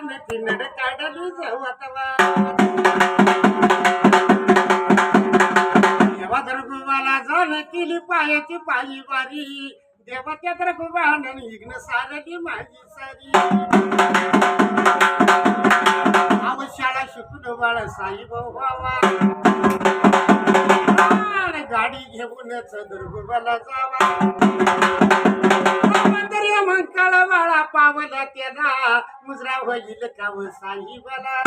पाण्याची नड काढली जवतवा देवा दरगुबाला जाण केली पायाची पायी वारी देवा त्या दरगुबानं इग्न सारली माझी सारी आव शाळा शिकून बाळ साईब व्हावा गाडी घेऊनच दरगुबाला जावा मंकाळ बाळा पावला त्याला मुजरा होईल काव साईबाला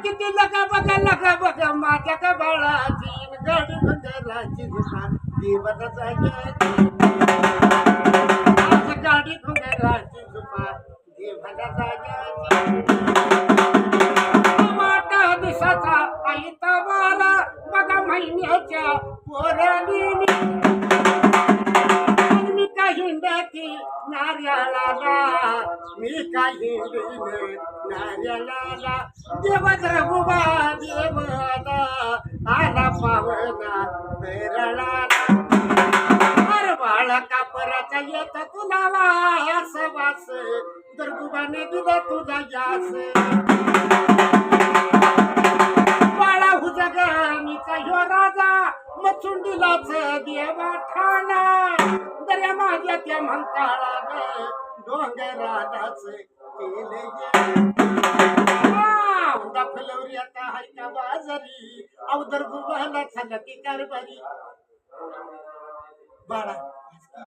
किती लगा बघा माझ्या का बाळाची गाडी घुंगराची दुकान देवाला जायची गाडी घुंगराची दुकान देवाला जायची टमाटा दिसाचा आईता बारा बघा महिन्याच्या पोरानी मी हिंडती नार्याला मी काही नार्याला देवच रघुबा देवाला आला पावना पेरळाला अरे बाळा कापराचा येत तुला वास वास दरगुबाने दिला तुझा यास बाळा हुजगानीचा ह्यो राजा मचुंडीलाच देवा ठाणा दर्या माझ्या त्या मंकाळानं डोंगरालाच केले फुलवरी आता हाय का बाजारी अवदर गुबाला झाला ती कारभारी बाळा